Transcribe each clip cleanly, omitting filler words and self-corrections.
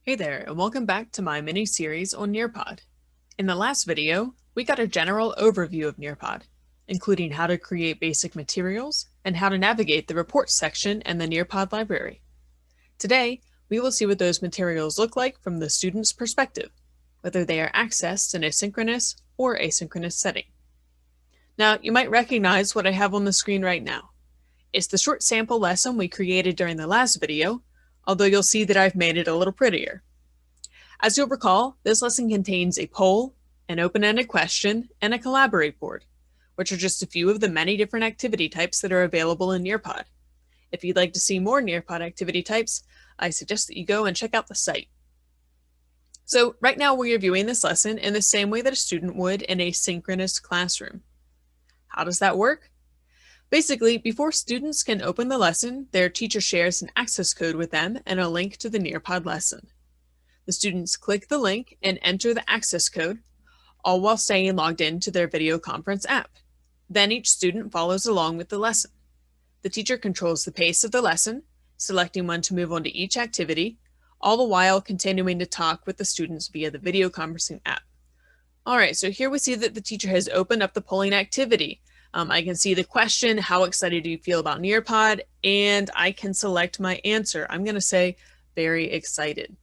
Hey there, and welcome back to my mini-series on Nearpod. In the last video, we got a general overview of Nearpod, including how to create basic materials and how to navigate the reports section in the Nearpod library. Today, we will see what those materials look like from the student's perspective, whether they are accessed in a synchronous or asynchronous setting. Now, you might recognize what I have on the screen right now. It's the short sample lesson we created during the last video, although you'll see that I've made it a little prettier. As you'll recall, this lesson contains a poll, an open-ended question, and a collaborate board, which are just a few of the many different activity types that are available in Nearpod. If you'd like to see more Nearpod activity types, I suggest that you go and check out the site. So right now we're viewing this lesson in the same way that a student would in a synchronous classroom. How does that work? Basically, before students can open the lesson, their teacher shares an access code with them and a link to the Nearpod lesson. The students click the link and enter the access code, all while staying logged into their video conference app. Then each student follows along with the lesson. The teacher controls the pace of the lesson, selecting when to move on to each activity, all the while continuing to talk with the students via the video conferencing app. All right, so here we see that the teacher has opened up the polling activity. I can see the question, how excited do you feel about Nearpod? And I can select my answer. I'm going to say very excited.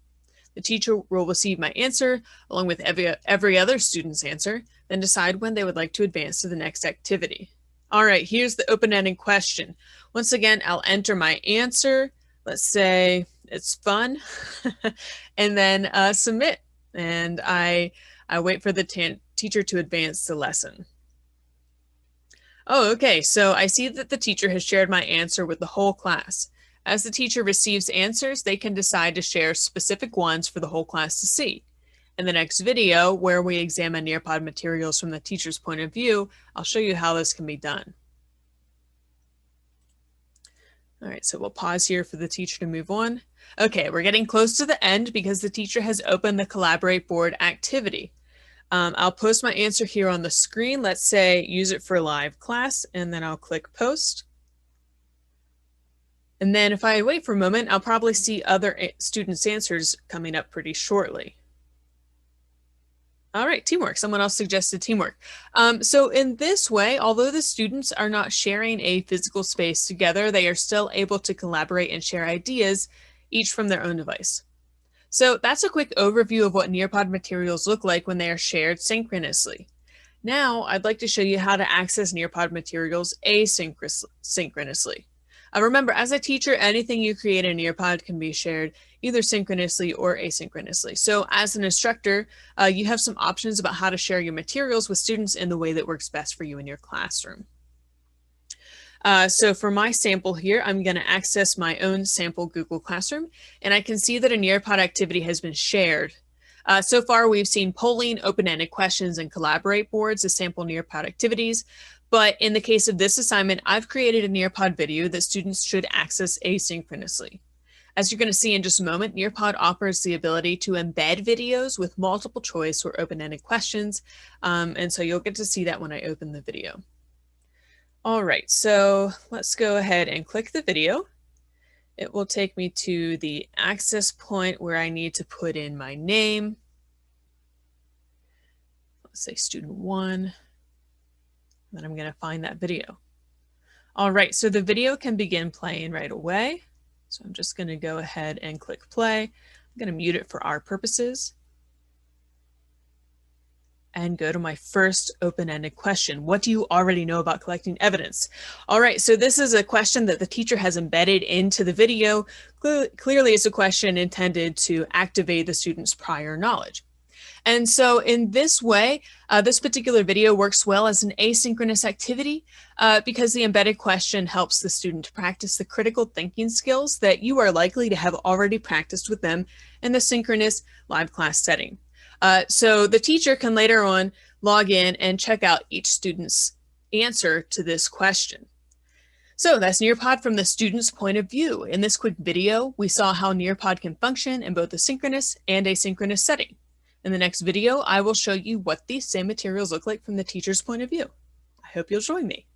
The teacher will receive my answer along with every other student's answer, then decide when they would like to advance to the next activity. All right, here's the open-ended question. Once again, I'll enter my answer. Let's say it's fun, and then submit. And I wait for the teacher to advance the lesson. Oh, okay, so I see that the teacher has shared my answer with the whole class. As the teacher receives answers, they can decide to share specific ones for the whole class to see. In the next video, where we examine Nearpod materials from the teacher's point of view, I'll show you how this can be done. All right, so we'll pause here for the teacher to move on. Okay, we're getting close to the end because the teacher has opened the collaborate board activity. I'll post my answer here on the screen. Let's say use it for live class, and then I'll click post. And then if I wait for a moment, I'll probably see other students' answers coming up pretty shortly. All right, teamwork. Someone else suggested teamwork. So in this way, although the students are not sharing a physical space together, they are still able to collaborate and share ideas, each from their own device. So that's a quick overview of what Nearpod materials look like when they are shared synchronously. Now, I'd like to show you how to access Nearpod materials asynchronously. Remember, as a teacher, anything you create in Nearpod can be shared either synchronously or asynchronously. So as an instructor, you have some options about how to share your materials with students in the way that works best for you in your classroom. So for my sample here, I'm going to access my own sample Google Classroom, and I can see that a Nearpod activity has been shared. So far, we've seen polling, open-ended questions, and collaborate boards as sample Nearpod activities. But in the case of this assignment, I've created a Nearpod video that students should access asynchronously. As you're going to see in just a moment, Nearpod offers the ability to embed videos with multiple choice or open-ended questions. And so you'll get to see that when I open the video. All right, so let's go ahead and click the video. It will take me to the access point where I need to put in my name. Let's say student 1. Then I'm going to find that video. All right, so the video can begin playing right away. So I'm just going to go ahead and click play. I'm going to mute it for our purposes. And go to my first open-ended question. What do you already know about collecting evidence? All right, so this is a question that the teacher has embedded into the video. Clearly, it's a question intended to activate the student's prior knowledge. And so in this way, this particular video works well as an asynchronous activity because the embedded question helps the student to practice the critical thinking skills that you are likely to have already practiced with them in the synchronous live class setting. So the teacher can later on log in and check out each student's answer to this question. So that's Nearpod from the student's point of view. In this quick video, we saw how Nearpod can function in both a synchronous and asynchronous setting. In the next video, I will show you what these same materials look like from the teacher's point of view. I hope you'll join me.